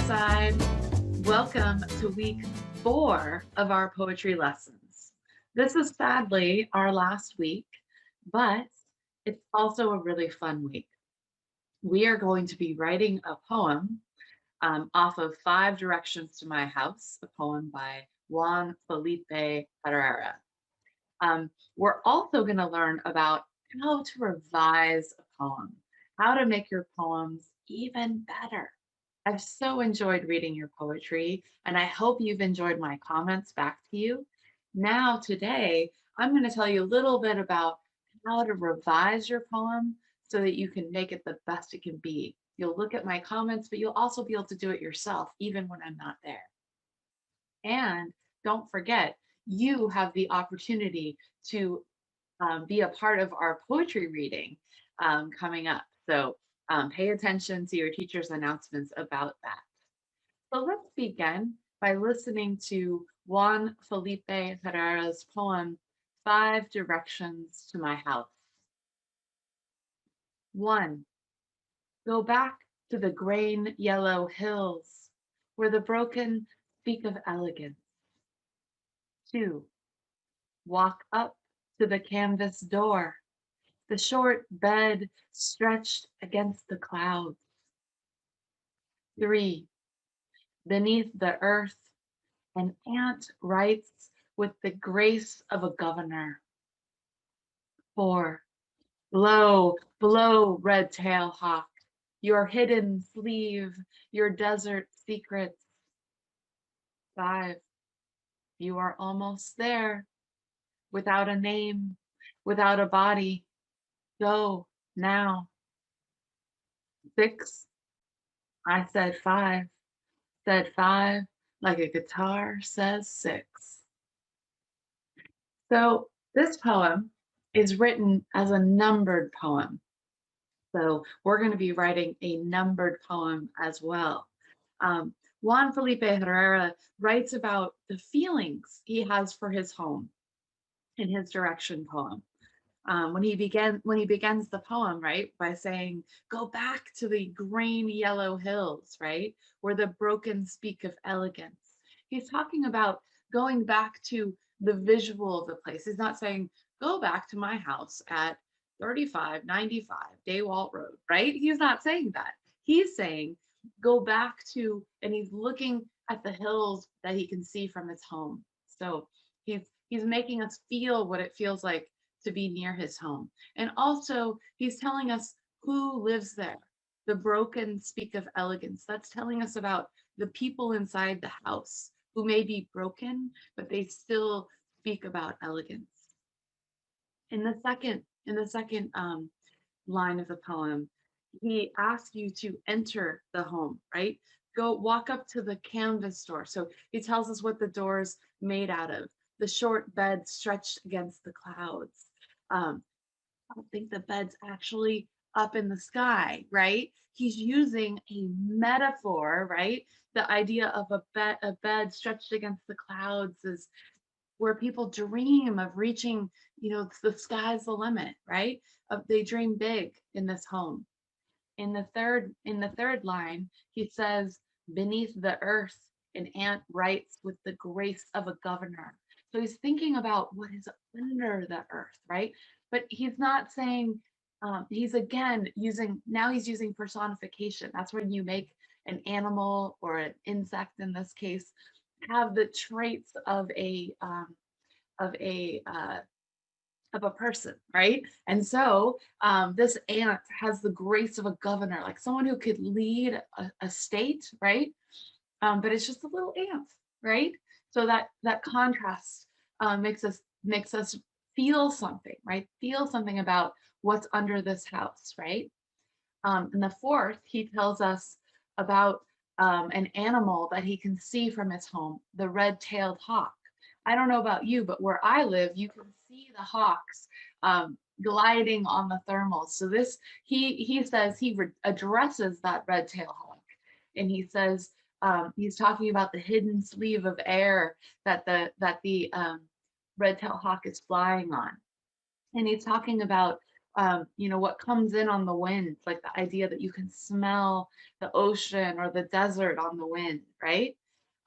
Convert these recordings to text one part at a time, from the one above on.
Riverside. Welcome to week 4 of our poetry lessons. This is sadly our last week, but it's also a really fun week. We are going to be writing a poem off of Five Directions to My House, a poem by Juan Felipe Herrera. We're also going to learn about how to revise a poem, how to make your poems even better. I've so enjoyed reading your poetry, and I hope you've enjoyed my comments back to you. Now, today, I'm going to tell you a little bit about how to revise your poem so that you can make it the best it can be. You'll look at my comments, but you'll also be able to do it yourself, even when I'm not there. And don't forget, you have the opportunity to be a part of our poetry reading coming up. So pay attention to your teacher's announcements about that. So let's begin by listening to Juan Felipe Herrera's poem, Five Directions to My House. 1. Go back to the grain yellow hills where the broken speak of elegance. 2. Walk up to the canvas door, the short bed stretched against the clouds. 3. Beneath the earth, an ant writes with the grace of a governor. 4. Blow, blow, red tail hawk, your hidden sleeve, your desert secrets. 5. You are almost there, without a name, without a body. Go now. 6. I said 5. Said 5 like a guitar says 6. So this poem is written as a numbered poem. So we're going to be writing a numbered poem as well. Juan Felipe Herrera writes about the feelings he has for his home in his direction poem. When he begins the poem, right, by saying, go back to the grain yellow hills, right, where the broken speak of elegance. He's talking about going back to the visual of the place. He's not saying, go back to my house at 3595 Daywalt Road, right? He's not saying that. He's saying, go back to, and he's looking at the hills that he can see from his home. So he's making us feel what it feels like to be near his home. And also, he's telling us who lives there. The broken speak of elegance. That's telling us about the people inside the house who may be broken, but they still speak about elegance. In the second line of the poem, he asks you to enter the home, right? Go walk up to the canvas door. So he tells us what the door's made out of. The short bed stretched against the clouds. I don't think the bed's actually up in the sky, right? He's using a metaphor, right? The idea of a bed stretched against the clouds is where people dream of reaching, the sky's the limit, right? They dream big in this home. In the third line, he says, beneath the earth, an ant writes with the grace of a governor. So he's thinking about what is under the earth, right? But he's not saying, he's again he's using personification. That's when you make an animal or an insect in this case have the traits of of a uh, a person, right? And so this ant has the grace of a governor, like someone who could lead a state, right? But it's just a little ant, right? So that contrast makes us feel something, right? Feel something about what's under this house, right? In the fourth, he tells us about an animal that he can see from his home, the red-tailed hawk. I don't know about you, but where I live, you can see the hawks gliding on the thermals. So this, he says he addresses that red-tailed hawk, and he says he's talking about the hidden sleeve of air that the red-tailed hawk is flying on, and he's talking about what comes in on the wind, like the idea that you can smell the ocean or the desert on the wind, right?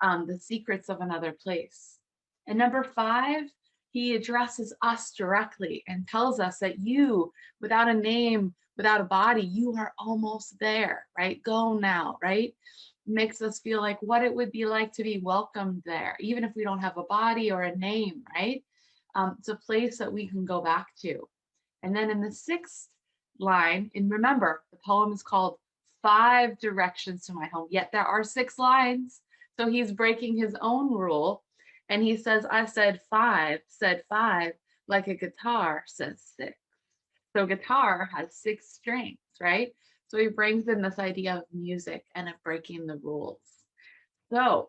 The secrets of another place. And number five, he addresses us directly and tells us that you, without a name, without a body, you are almost there, right? Go now, right? Makes us feel like what it would be like to be welcomed there, even if we don't have a body or a name, right? It's a place that we can go back to. And then in the sixth line, and remember, the poem is called Five Directions to My Home, yet there are 6 lines. So he's breaking his own rule. And he says, I said five, like a guitar says six. So guitar has 6 strings, right? So he brings in this idea of music and of breaking the rules. So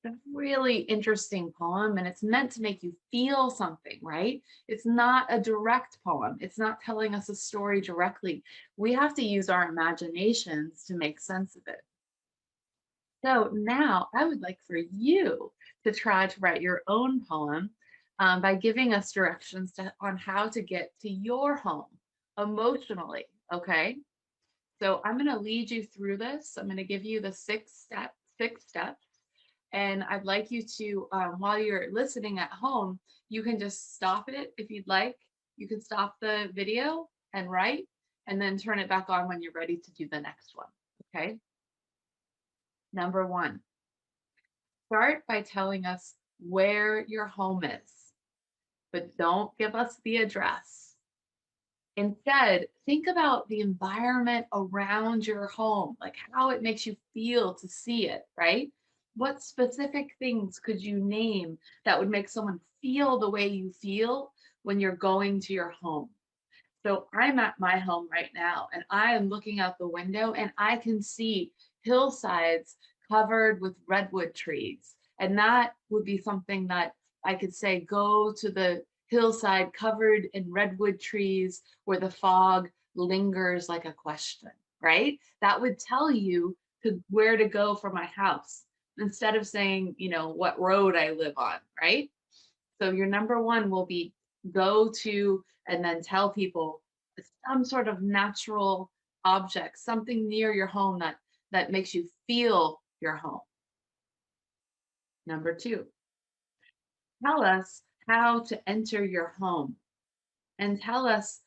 it's a really interesting poem, and it's meant to make you feel something, right? It's not a direct poem. It's not telling us a story directly. We have to use our imaginations to make sense of it. So now I would like for you to try to write your own poem by giving us directions on how to get to your home emotionally, okay? So I'm going to lead you through this. I'm going to give you the 6 steps. And I'd like you to, while you're listening at home, you can just stop it if you'd like. You can stop the video and write, and then turn it back on when you're ready to do the next one. Okay. Number one, start by telling us where your home is, but don't give us the address. Instead, think about the environment around your home, like how it makes you feel to see it, right? What specific things could you name that would make someone feel the way you feel when you're going to your home? So I'm at my home right now and I am looking out the window and I can see hillsides covered with redwood trees. And that would be something that I could say, go to the hillside covered in redwood trees where the fog lingers like a question, right? That would tell you where to go for my house instead of saying, what road I live on, right? So your number one will be go to and then tell people some sort of natural object, something near your home that makes you feel your home. Number two, tell us how to enter your home and tell us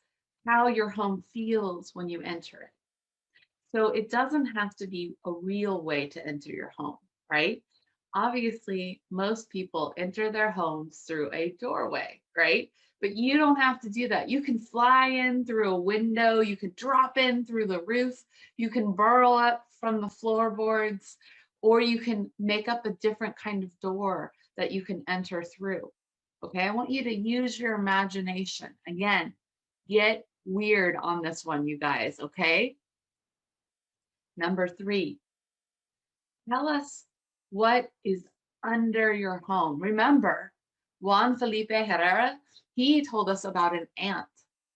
how your home feels when you enter it. So it doesn't have to be a real way to enter your home, right? Obviously, most people enter their homes through a doorway, right? But you don't have to do that. You can fly in through a window, you can drop in through the roof, you can burrow up from the floorboards, or you can make up a different kind of door that you can enter through. Okay, I want you to use your imagination. Again, get weird on this one, you guys, okay? Number three, tell us what is under your home. Remember, Juan Felipe Herrera, he told us about an ant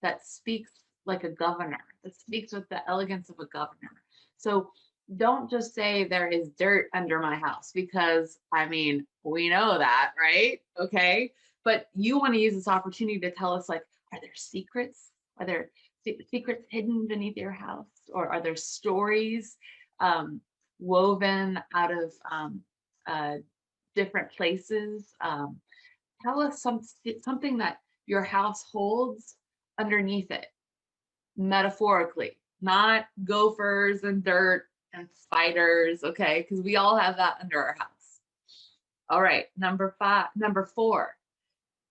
that speaks like a governor, that speaks with the elegance of a governor. So don't just say there is dirt under my house because, we know that, right? Okay. But you want to use this opportunity to tell us, like, are there secrets? Are there secrets hidden beneath your house? Or are there stories woven out of uh, different places? Tell us something that your house holds underneath it, metaphorically, not gophers and dirt and spiders, okay? Because we all have that under our house. All right, number four,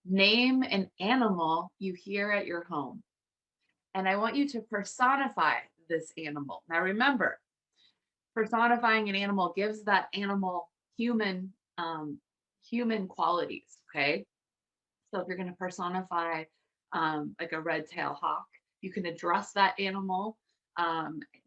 name an animal you hear at your home. And I want you to personify this animal. Now remember, personifying an animal gives that animal human qualities, okay? So if you're going to personify like a red-tailed hawk, you can address that animal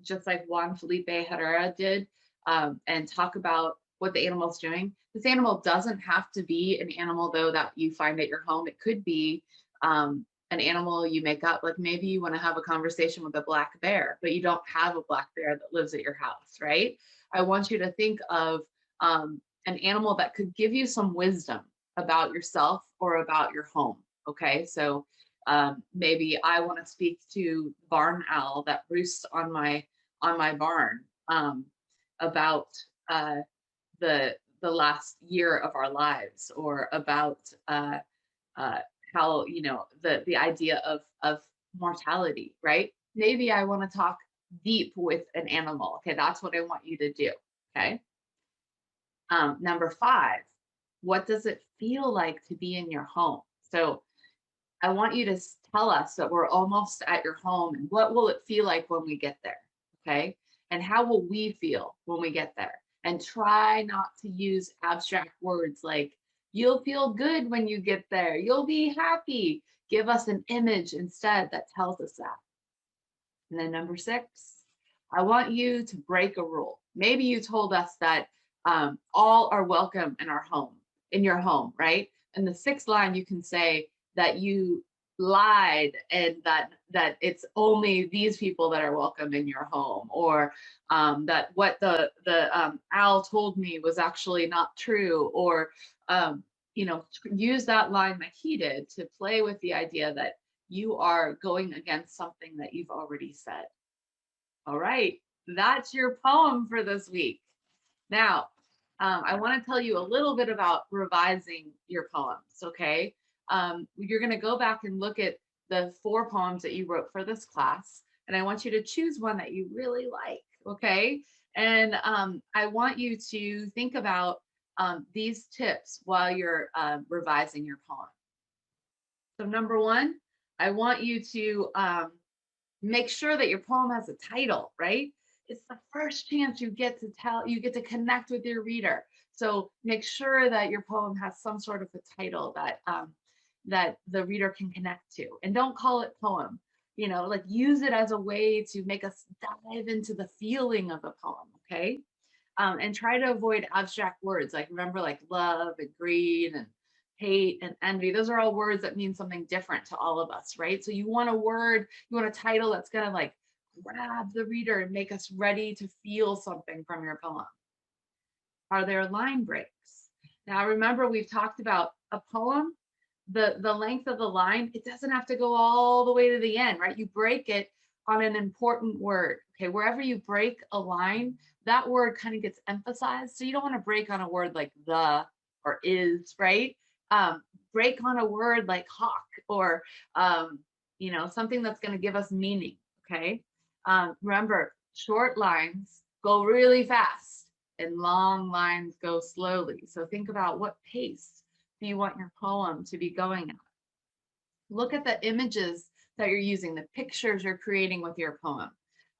just like Juan Felipe Herrera did, and talk about what the animal's doing. This animal doesn't have to be an animal, though, that you find at your home. It could be an animal you make up. Like maybe you want to have a conversation with a black bear, but you don't have a black bear that lives at your house, right? I want you to think of an animal that could give you some wisdom about yourself or about your home. Okay, so Maybe I want to speak to barn owl that roosts on my barn, about uh, the last year of our lives, or about uh, how, you know, the idea of mortality, right? Maybe I want to talk deep with an animal. Okay, that's what I want you to do. Okay. Number five, what does it feel like to be in your home? So I want you to tell us that we're almost at your home, and what will it feel like when we get there? Okay. And how will we feel when we get there? And try not to use abstract words like, you'll feel good when you get there, you'll be happy. Give us an image instead that tells us that. And then number six, I want you to break a rule. Maybe you told us that all are welcome in our home, in your home, right? In the sixth line, you can say that you lied, and that it's only these people that are welcome in your home, or that what the owl told me was actually not true, or you know, use that line like he did to play with the idea that you are going against something that you've already said. All right, that's your poem for this week. Now, I want to tell you a little bit about revising your poems, okay? You're going to go back and look at the 4 poems that you wrote for this class, and I want you to choose one that you really like, okay? And I want you to think about these tips while you're revising your poem. So number one, I want you to make sure that your poem has a title, right? It's the first chance you get to connect with your reader. So make sure that your poem has some sort of a title that that the reader can connect to, and don't call it poem. You know, like, use it as a way to make us dive into the feeling of the poem, okay? And try to avoid abstract words, like, remember, like love and greed and hate and envy. Those are all words that mean something different to all of us, right? So you want a word, you want a title that's going to like grab the reader and make us ready to feel something from your poem. Are there line breaks? Now, remember, we've talked about a poem, the length of the line, it doesn't have to go all the way to the end, right? You break it on an important word. Okay, wherever you break a line, that word kind of gets emphasized. So you don't want to break on a word like the or is, right? Break on a word like hawk, or you know, something that's going to give us meaning. Okay. Remember, short lines go really fast and long lines go slowly. So think about, what pace do you want your poem to be going at? Look at the images that you're using, the pictures you're creating with your poem.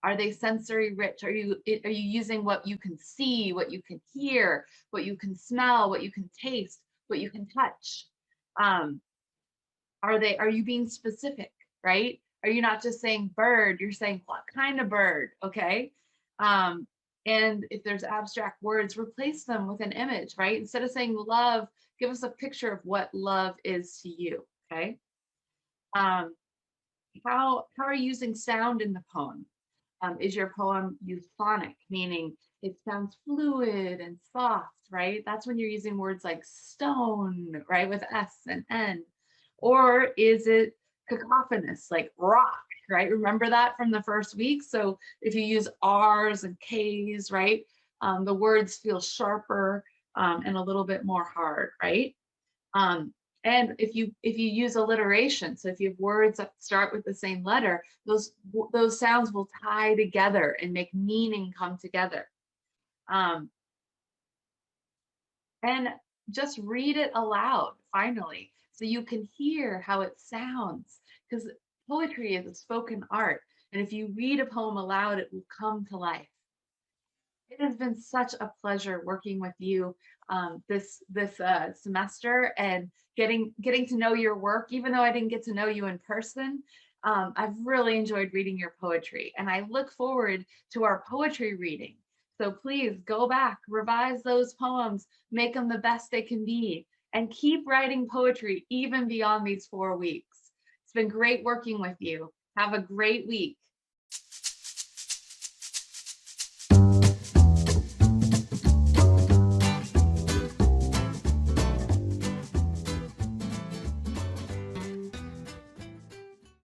Are they sensory rich? Are you using what you can see, what you can hear, what you can smell, what you can taste, what you can touch? Are you being specific, right? Are you not just saying bird, you're saying what kind of bird, okay? And if there's abstract words, replace them with an image, right? Instead of saying love, give us a picture of what love is to you, okay? Um, how are you using sound in the poem? Is your poem euphonic, meaning it sounds fluid and soft, right? That's when you're using words like stone, right, with S and N. Or is it cacophonous, like rock, right? Remember that from the first week? So if you use R's and K's, right, the words feel sharper and a little bit more hard, right? Um, and if you use alliteration, so if you have words that start with the same letter, those sounds will tie together and make meaning come together. Um, and just read it aloud, finally, so you can hear how it sounds, because poetry is a spoken art. And if you read a poem aloud, it will come to life. It has been such a pleasure working with you this semester, and getting to know your work. Even though I didn't get to know you in person, I've really enjoyed reading your poetry, and I look forward to our poetry reading. So please go back, revise those poems, make them the best they can be, and keep writing poetry even beyond these 4 weeks. It's been great working with you. Have a great week.